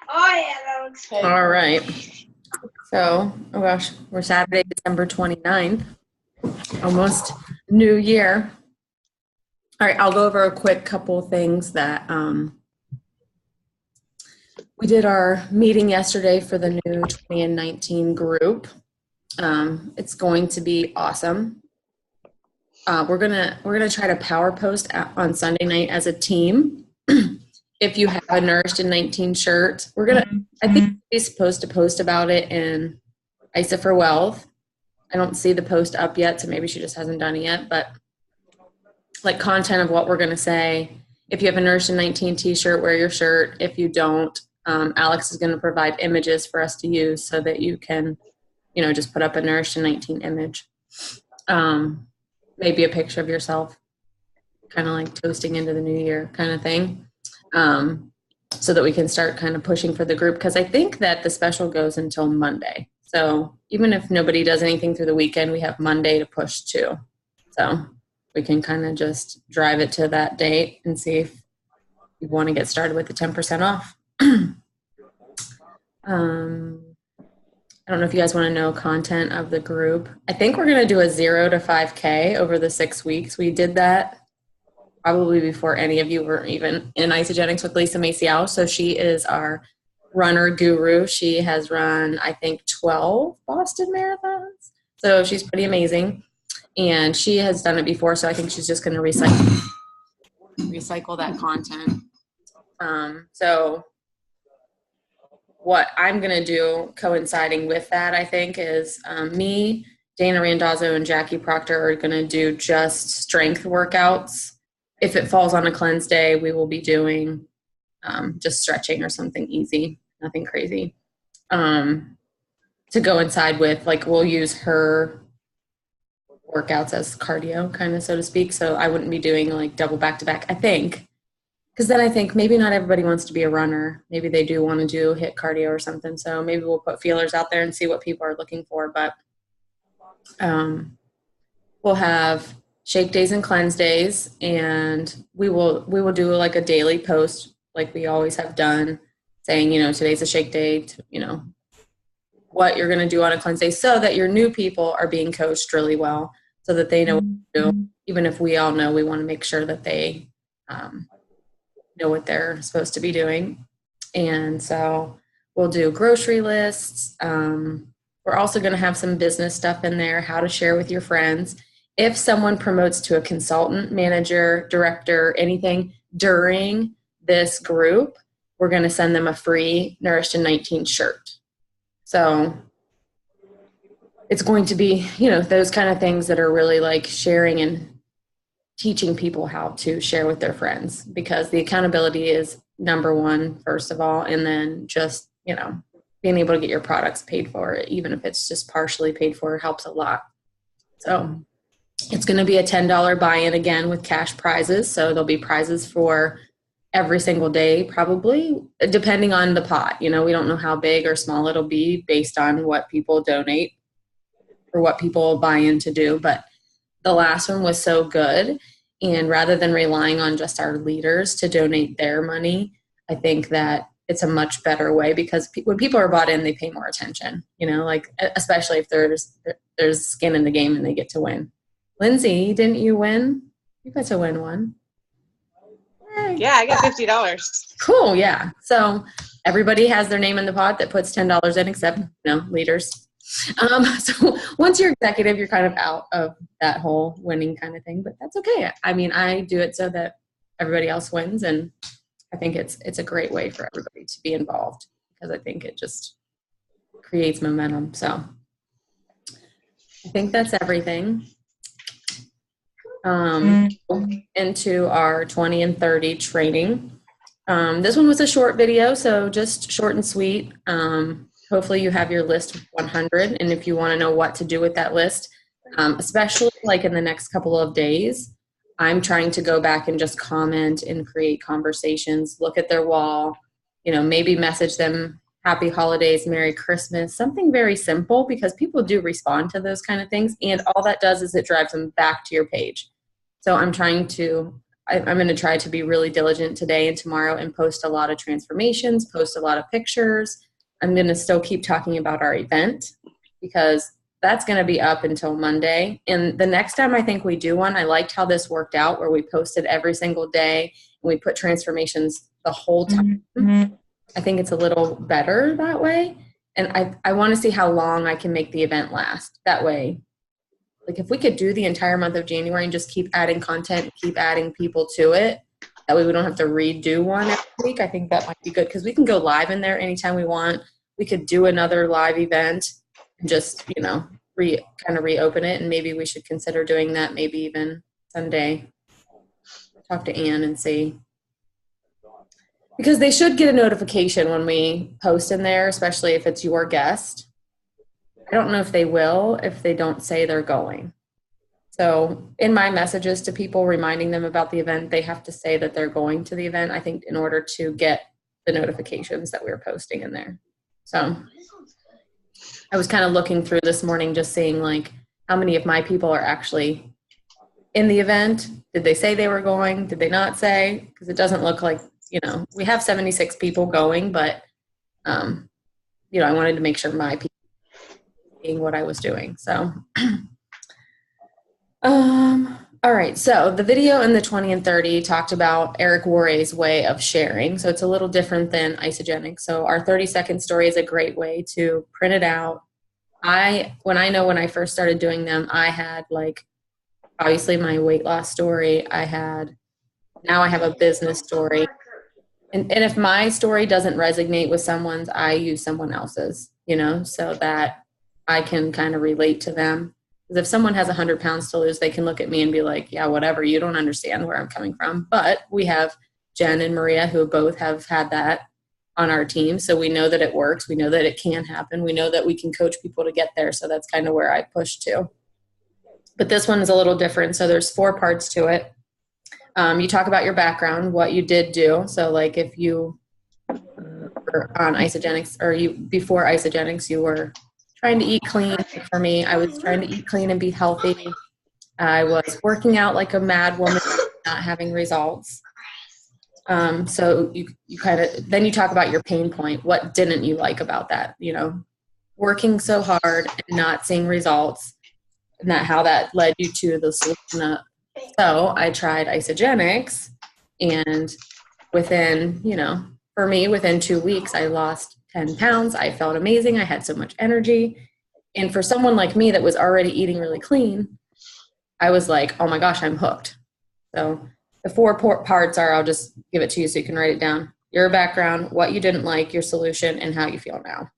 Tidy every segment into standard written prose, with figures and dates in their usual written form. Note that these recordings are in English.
Oh, yeah, that looks good. All right. So, oh gosh, we're Saturday, December 29th, almost New Year. All right, I'll go over a quick couple things that we did our meeting yesterday for the new 20 and 19 group. It's going to be awesome. We're gonna try to power post on Sunday night as a team. If you have a Nourished in 19 shirt, I think we're supposed to post about it in ISA for Wealth. I don't see the post up yet, so maybe she just hasn't done it yet, but like content of what we're gonna say. If you have a Nourished in 19 t-shirt, wear your shirt. If you don't, Alex is gonna provide images for us to use so that you can, just put up a Nourished in 19 image. Maybe a picture of yourself, kind of like toasting into the new year kind of thing. So that we can start kind of pushing for the group, because I think that the special goes until Monday. So even if nobody does anything through the weekend, we have Monday to push to. So we can kind of just drive it to that date and see if you want to get started with the 10% off. I don't know if you guys want to know content of the group. I think we're going to do a 0 to 5K over the 6 weeks. We did that probably before any of you were even in Isagenix with Lisa Maciel. So she is our runner guru. She has run, I think, 12 Boston marathons. So she's pretty amazing. And she has done it before, so I think she's just going to recycle that content. So what I'm going to do coinciding with that, I think, is me, Dana Randazzo, and Jackie Proctor are going to do just strength workouts. If it falls on a cleanse day, we will be doing just stretching or something easy, nothing crazy. To go inside with, like, we'll use her workouts as cardio, kind of, so to speak. So I wouldn't be doing like double back-to-back, I think. Because then I think maybe not everybody wants to be a runner. Maybe they do want to do HIIT cardio or something. So maybe we'll put feelers out there and see what people are looking for. But we'll have shake days and cleanse days, and we will do like a daily post like we always have done, saying, today's a shake day, what you're going to do on a cleanse day, so that your new people are being coached really well, so that they know what to do. Even if we all know, we want to make sure that they know what they're supposed to be doing. And so we'll do grocery lists. We're also going to have some business stuff in there, how to share with your friends. If someone promotes to a consultant, manager, director, anything during this group, we're going to send them a free Nourished in 19 shirt. So it's going to be, those kind of things that are really like sharing and teaching people how to share with their friends, because the accountability is number one, first of all, and then just, being able to get your products paid for, even if it's just partially paid for, helps a lot. So it's going to be a $10 buy-in again with cash prizes. So there'll be prizes for every single day, probably, depending on the pot. We don't know how big or small it'll be based on what people donate or what people buy in to do. But the last one was so good. And rather than relying on just our leaders to donate their money, I think that it's a much better way, because when people are bought in, they pay more attention, like, especially if there's skin in the game and they get to win. Lindsay, didn't you win? You got to win one. Yeah, I got $50. Cool, yeah. So everybody has their name in the pot that puts $10 in, except, leaders. So once you're executive, you're kind of out of that whole winning kind of thing, but that's okay. I mean, I do it so that everybody else wins, and I think it's a great way for everybody to be involved, because I think it just creates momentum. So I think that's everything. Into our 20 and 30 training. This one was a short video, so just short and sweet. Hopefully you have your list of 100, and if you want to know what to do with that list, especially like in the next couple of days, I'm trying to go back and just comment and create conversations, look at their wall, maybe message them happy holidays, Merry Christmas, something very simple, because people do respond to those kind of things, and all that does is it drives them back to your page. So I'm trying to, I'm going to try to be really diligent today and tomorrow and post a lot of transformations, post a lot of pictures. I'm going to still keep talking about our event because that's going to be up until Monday. And the next time I think we do one, I liked how this worked out where we posted every single day and we put transformations the whole time. Mm-hmm. I think it's a little better that way. And I want to see how long I can make the event last. That way, like if we could do the entire month of January and just keep adding content, keep adding people to it, that way we don't have to redo one every week. I think that might be good because we can go live in there anytime we want. We could do another live event and just, you know, kind of reopen it. And maybe we should consider doing that maybe even Sunday. Talk to Ann and see. Because they should get a notification when we post in there, especially if it's your guest. I don't know if they will if they don't say they're going. So in my messages to people reminding them about the event, they have to say that they're going to the event, I think, in order to get the notifications that we're posting in there. So I was kind of looking through this morning, just seeing like how many of my people are actually in the event. Did they say they were going? Did they not say? Because it doesn't look like, you know, we have 76 people going, but, you know, I wanted to make sure my people were seeing what I was doing. So, all right. So the video in the 20 and 30 talked about Eric Worre's way of sharing. So it's a little different than Isagenix. So our 30-second story is a great way to print it out. When I first started doing them, I had like, obviously my weight loss story. Now I have a business story. And if my story doesn't resonate with someone's, I use someone else's, you know, so that I can kind of relate to them. Because if someone has 100 pounds to lose, they can look at me and be like, yeah, whatever, you don't understand where I'm coming from. But we have Jen and Maria who both have had that on our team. So we know that it works. We know that it can happen. We know that we can coach people to get there. So that's kind of where I push to. But this one is a little different. So there's 4 parts to it. You talk about your background, what you did do. So like if you were on Isagenix or before Isagenix, you were trying to eat clean. For me, I was trying to eat clean and be healthy. I was working out like a mad woman, not having results. So you then you talk about your pain point. What didn't you like about that? You know, working so hard and not seeing results, and how that led you to the solution. So I tried Isagenix, and within 2 weeks, I lost 10 pounds. I felt amazing. I had so much energy. And for someone like me that was already eating really clean, I was like, oh my gosh, I'm hooked. So the 4 parts are, I'll just give it to you so you can write it down. Your background, what you didn't like, your solution, and how you feel now.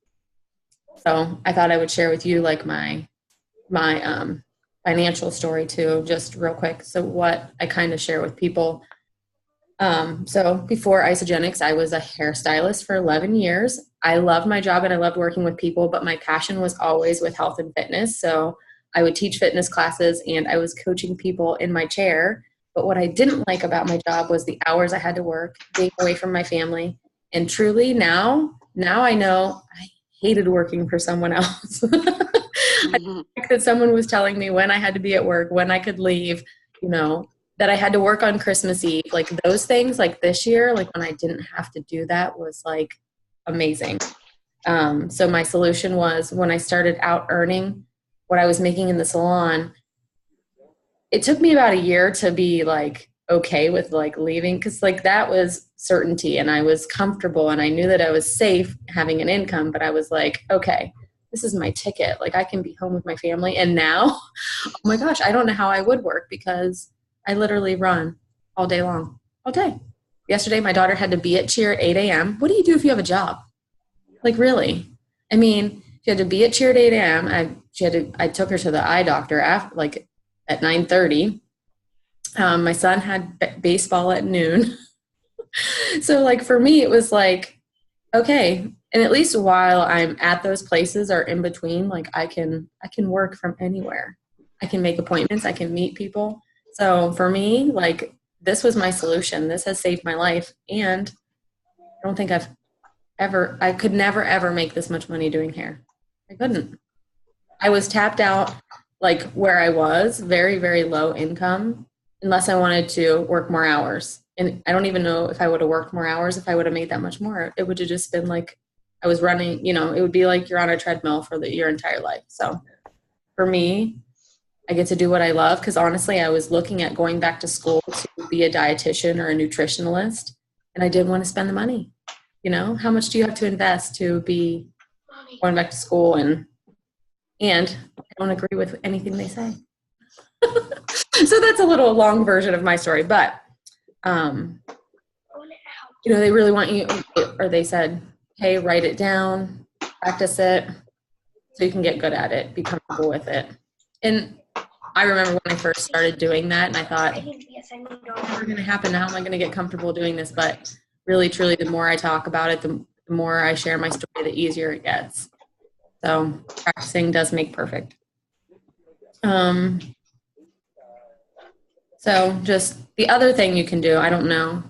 So I thought I would share with you like my financial story too, just real quick. So what I kind of share with people. So before Isagenix, I was a hairstylist for 11 years. I loved my job and I loved working with people, but my passion was always with health and fitness. So I would teach fitness classes and I was coaching people in my chair. But what I didn't like about my job was the hours I had to work, being away from my family. And truly now I know I hated working for someone else. I think that someone was telling me when I had to be at work, when I could leave, you know, that I had to work on Christmas Eve, like those things, like this year, like when I didn't have to do that was like amazing. So my solution was when I started out earning what I was making in the salon, it took me about a year to be like okay with like leaving, because like that was certainty and I was comfortable and I knew that I was safe having an income, but I was like, okay, this is my ticket. Like I can be home with my family. And now, oh my gosh, I don't know how I would work because I literally run all day long, all day. Yesterday, my daughter had to be at cheer at 8 a.m. What do you do if you have a job? Like really? I mean, she had to be at cheer at 8 a.m. I took her to the eye doctor after, like at 9:30. My son had baseball at noon. So like for me, it was like, okay. And at least while I'm at those places or in between, like I can work from anywhere. I can make appointments. I can meet people. So for me, like this was my solution. This has saved my life. And I don't think I could never, ever make this much money doing hair. I couldn't. I was tapped out like where I was, very, very low income unless I wanted to work more hours. And I don't even know if I would have worked more hours if I would have made that much more. It would have just been like I was running, it would be like you're on a treadmill for your entire life. So for me, I get to do what I love because honestly, I was looking at going back to school to be a dietitian or a nutritionalist, and I didn't want to spend the money. How much do you have to invest to be going back to school? And I don't agree with anything they say. So that's a little long version of my story, but they really want you, or they said, hey, write it down, practice it, so you can get good at it, be comfortable with it. And I remember when I first started doing that, and I thought, what's going to happen? How am I going to get comfortable doing this? But really, truly, the more I talk about it, the more I share my story, the easier it gets. So practicing does make perfect. So just the other thing you can do, I don't know,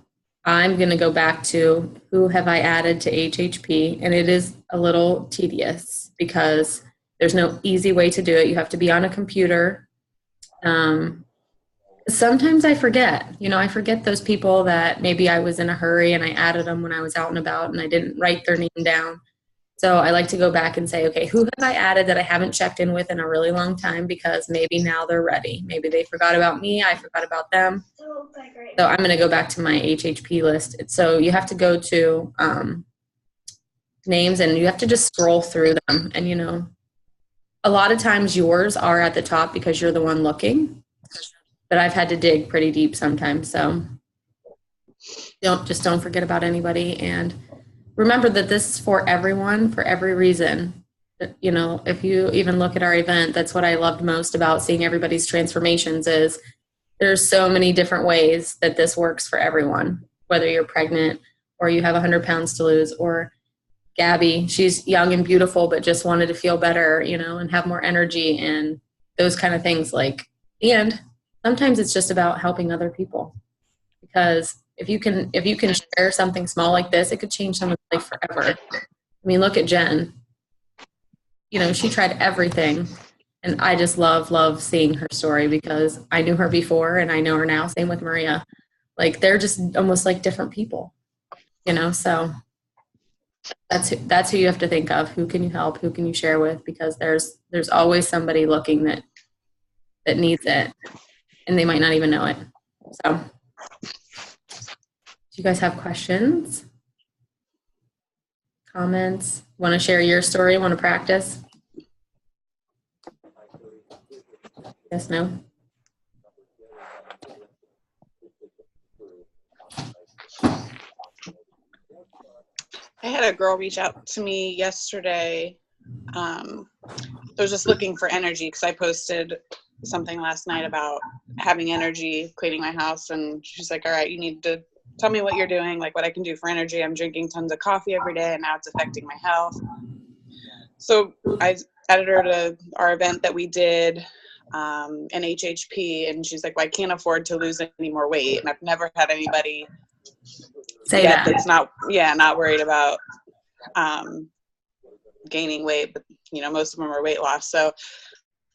I'm going to go back to who have I added to HHP, and it is a little tedious because there's no easy way to do it. You have to be on a computer. Sometimes I forget, I forget those people that maybe I was in a hurry and I added them when I was out and about and I didn't write their name down. So I like to go back and say, okay, who have I added that I haven't checked in with in a really long time because maybe now they're ready. Maybe they forgot about me. I forgot about them. So I'm going to go back to my HHP list. So you have to go to names and you have to just scroll through them. And, a lot of times yours are at the top because you're the one looking. But I've had to dig pretty deep sometimes. So don't forget about anybody. And remember that this is for everyone, for every reason. If you even look at our event, that's what I loved most about seeing everybody's transformations is there's so many different ways that this works for everyone, whether you're pregnant or you have 100 pounds to lose, or Gabby, she's young and beautiful, but just wanted to feel better, and have more energy and those kind of things. And sometimes it's just about helping other people, because if you can share something small like this, it could change someone's life forever. I mean, look at Jen. She tried everything, and I just love seeing her story because I knew her before and I know her now. Same with Maria. They're just almost like different people, so that's who you have to think of. Who can you help? Who can you share with? Because there's always somebody looking that needs it, and they might not even know it. So do you guys have questions? Comments? Want to share your story? Want to practice? Yes, no? I had a girl reach out to me yesterday. I was just looking for energy because I posted something last night about having energy, cleaning my house, and she's like, all right, you need to tell me what you're doing, like what I can do for energy. I'm drinking tons of coffee every day and now it's affecting my health. So I added her to our event that we did in HHP, and she's like, well, I can't afford to lose any more weight. And I've never had anybody say yet that. that's not worried about gaining weight, but most of them are weight loss. So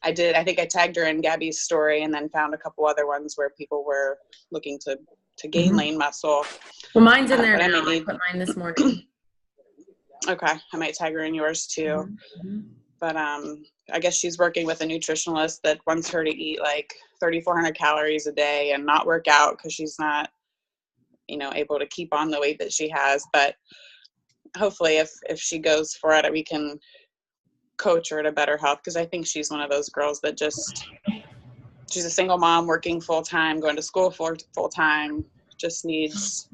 I think I tagged her in Gabby's story and then found a couple other ones where people were looking to gain lean muscle. Well, mine's in there but now. I put mine this morning. Okay, I might tag her in yours too. Mm-hmm. But I guess she's working with a nutritionalist that wants her to eat like 3,400 calories a day and not work out because she's not, able to keep on the weight that she has. But hopefully if she goes for it, we can coach her to better health, because I think she's one of those girls that she's a single mom working full-time, going to school full-time, just needs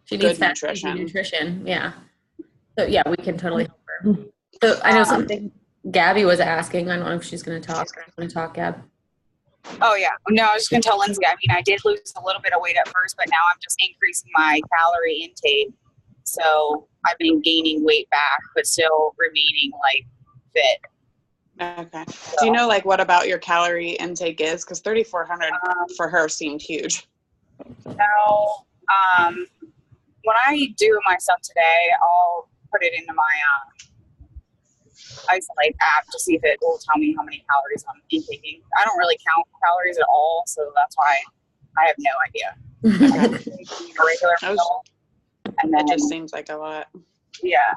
good nutrition. Yeah. So yeah, we can totally help her. So I know something Gabby was asking. I don't know if she's going to talk. Want to talk, Gab? Oh yeah. No, I was just going to tell Lindsay, I did lose a little bit of weight at first, but now I'm just increasing my calorie intake. So I've been gaining weight back, but still remaining fit. Okay. So, do you know what about your calorie intake is? Because 3,400 for her seemed huge. Now, when I do my stuff today, I'll put it into my Isolate app to see if it will tell me how many calories I'm intaking. I don't really count calories at all, so that's why I have no idea. I have a regular That was- meal, and That then just seems like a lot. yeah.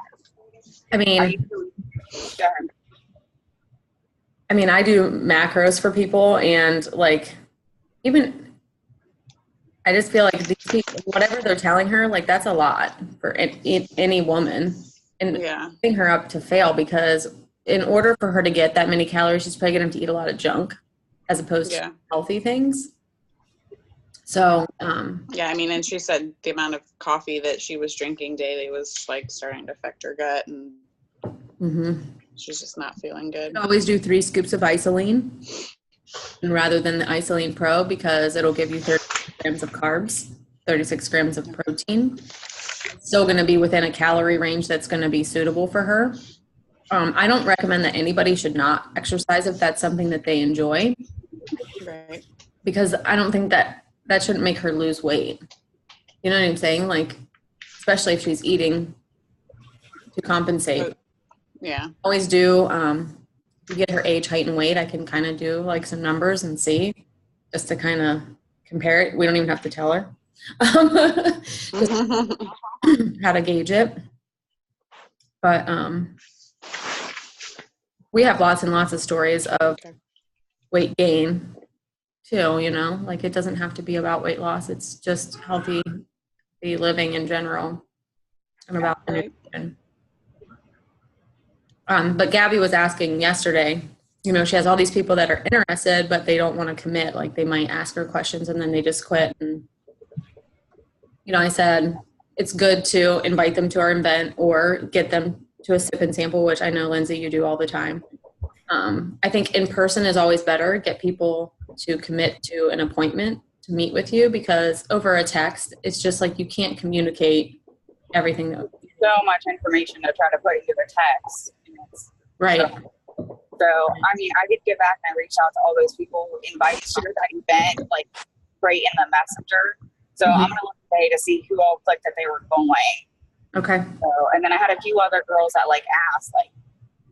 I mean, Go ahead. I do macros for people, and like, even I just feel like these people, whatever they're telling her, like that's a lot for any woman, and Yeah. setting her up to fail, because in order for her to get that many calories, she's probably going to have to eat a lot of junk as opposed Yeah. to healthy things. So, Yeah, I mean, and she said the amount of coffee that she was drinking daily was like starting to affect her gut, and she's just not feeling good. always do 3 scoops of isoline, and rather than the isoline pro, because it'll give you 30 grams of carbs, 36 grams of protein. It's still going to be within a calorie range that's going to be suitable for her. I don't recommend that anybody should not exercise if that's something that they enjoy, Right. because I don't think that shouldn't make her lose weight. You know what I'm saying? Like, especially if she's eating to compensate. Yeah. Always do, to get her age, height, and weight. I can kind of do like some numbers and see, just to kind of compare it. We don't even have to tell her just how to gauge it. But we have lots and lots of stories of weight gain too, you know, like it doesn't have to be about weight loss. It's just healthy living in general and about nutrition. But Gabby was asking yesterday, you know, she has all these people that are interested, but they don't want to commit. Like they might ask her questions and then they just quit. And, you know, I said, it's good to invite them to our event or get them to a sip and sample, which I know, Lindsay, you do all the time. I think in person is always better. Get people to commit to an appointment to meet with you, because over a text, it's just like you can't communicate everything. So much information to try to put into a text. Right. So, I mean, I did get back and I reached out to all those people who invited to that event, like right in the messenger. So I'm going to look today to see who all clicked that they were going. Okay. So, and then I had a few other girls that like asked, like,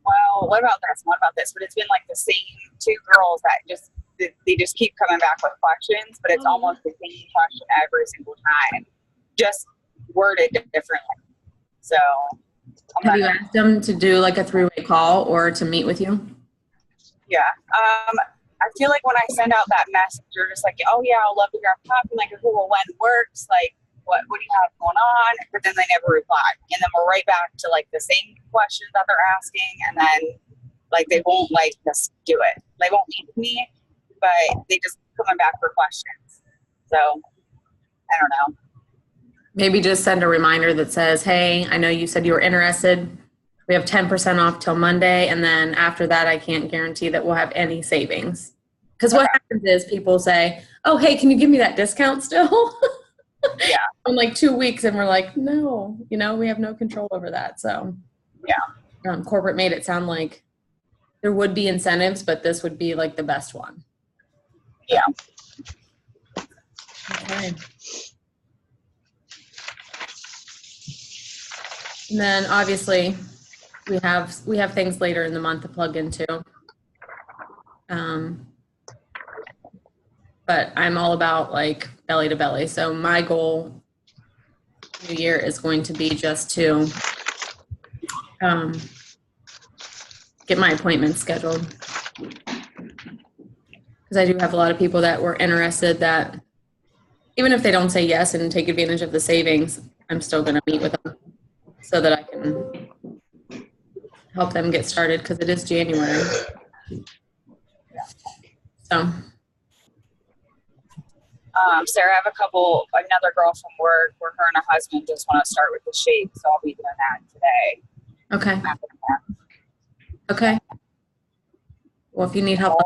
well, what about this? What about this? But it's been like the same 2 girls that they just keep coming back with questions, but it's almost the same question every single time, just worded differently. So, have you asked them to do like a 3-way call or to meet with you? Yeah. I feel like when I send out that message, you're just like, oh yeah, I'll love to grab coffee. Like, okay, well, when works, like, what do you have going on? But then they never reply. And then we're right back to like the same questions that they're asking. And then like, they won't like just do it. They won't meet with me, but they just coming back for questions. So I don't know. Maybe just send a reminder that says, hey, I know you said you were interested. We have 10% off till Monday. And then after that, I can't guarantee that we'll have any savings. Because what happens is people say, oh, hey, can you give me that discount still? Yeah. In like 2 weeks. And we're like, no, you know, we have no control over that. So yeah. Corporate made it sound like there would be incentives, but this would be like the best one. Yeah. Okay. And then obviously we have things later in the month to plug into. But I'm all about like belly to belly. So my goal New Year is going to be just to get my appointments scheduled. Because I do have a lot of people that were interested that even if they don't say yes and take advantage of the savings, I'm still going to meet with them so that I can help them get started, because it is January. So. Sarah, I have another girl from work where her and her husband just want to start with the shake, so I'll be doing that today. Okay. Okay. Well, if you need help.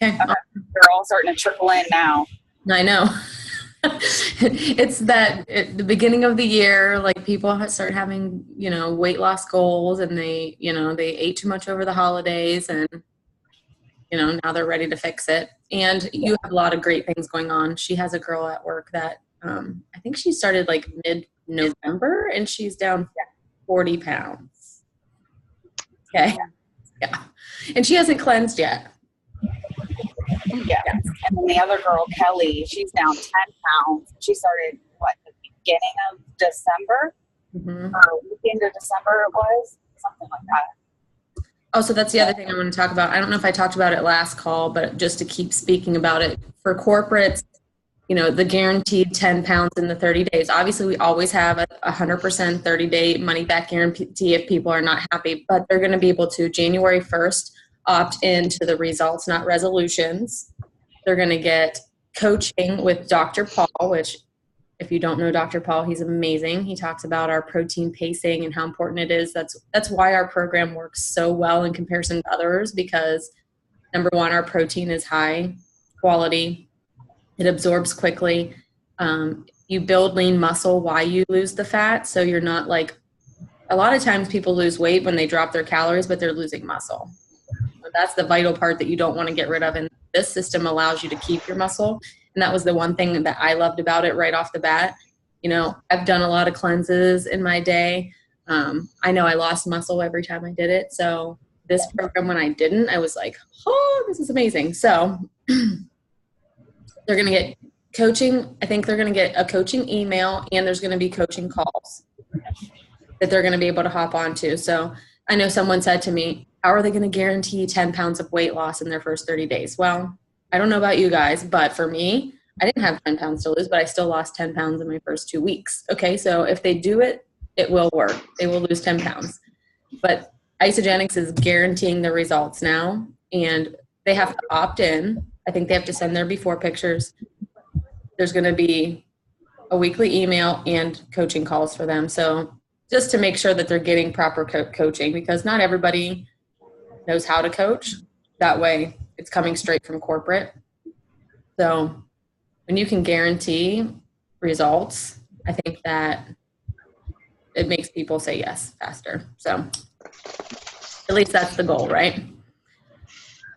Okay. They're all starting to trickle in now. I know. It's that at the beginning of the year, like people start having, you know, weight loss goals, and they, you know, they ate too much over the holidays, and, you know, now they're ready to fix it. And you have a lot of great things going on. She has a girl at work that I think she started like mid-November, and she's down 40 pounds. Okay. Yeah. And she hasn't cleansed yet. Yes. And then the other girl, Kelly, she's down 10 pounds. She started, the beginning of December? Or weekend of December it was? Something like that. Oh, so that's the other thing I want to talk about. I don't know if I talked about it last call, but just to keep speaking about it. For corporates, the guaranteed 10 pounds in the 30 days. Obviously, we always have a 100% 30-day money-back guarantee if people are not happy, but they're going to be able to, January 1st, opt into the results, not resolutions. They're going to get coaching with Dr. Paul, which if you don't know Dr. Paul, he's amazing. He talks about our protein pacing and how important it is. That's why our program works so well in comparison to others, because number one, our protein is high quality. It absorbs quickly. You build lean muscle while you lose the fat. So you're not like, a lot of times people lose weight when they drop their calories, but they're losing muscle. So that's the vital part that you don't want to get rid of. And this system allows you to keep your muscle. And that was the one thing that I loved about it right off the bat. I've done a lot of cleanses in my day. I know I lost muscle every time I did it. So this program, when I didn't, I was like, oh, this is amazing. So they're going to get coaching. I think they're going to get a coaching email, and there's going to be coaching calls that they're going to be able to hop onto. So I know someone said to me, how are they going to guarantee 10 pounds of weight loss in their first 30 days? Well, I don't know about you guys, but for me, I didn't have 10 pounds to lose, but I still lost 10 pounds in my first 2 weeks. Okay, so if they do it, it will work. They will lose 10 pounds. But Isagenix is guaranteeing the results now, and they have to opt in. I think they have to send their before pictures. There's going to be a weekly email and coaching calls for them. So just to make sure that they're getting proper coaching, because not everybody knows how to coach. That way it's coming straight from corporate. So when you can guarantee results, I think that it makes people say yes faster. So at least that's the goal, right?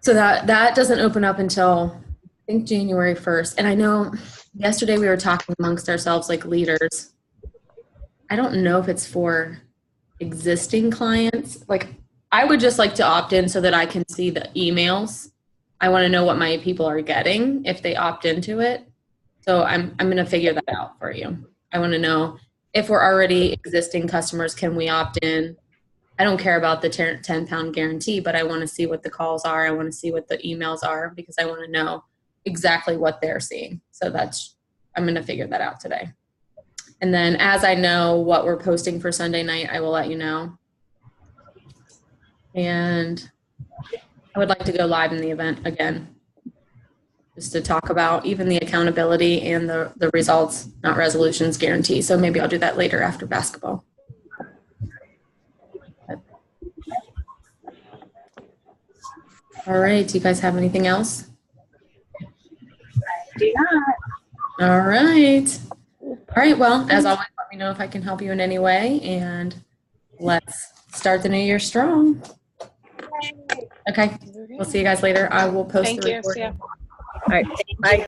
So that doesn't open up until I think January 1st. And I know yesterday we were talking amongst ourselves like leaders. I don't know if it's for existing clients. Like I would just like to opt in so that I can see the emails. I want to know what my people are getting if they opt into it. So I'm going to figure that out for you. I want to know if we're already existing customers, can we opt in? I don't care about the 10 pound guarantee, but I want to see what the calls are. I want to see what the emails are, because I want to know exactly what they're seeing. So I'm going to figure that out today. And then as I know what we're posting for Sunday night, I will let you know. And I would like to go live in the event again, just to talk about even the accountability and the results, not resolutions guarantee. So maybe I'll do that later after basketball. All right. Do you guys have anything else? I do not. All right. All right. Well, as always, let me know if I can help you in any way, and let's start the new year strong. Okay. We'll see you guys later. I will post Thank the you. recording. See ya. All right. Bye.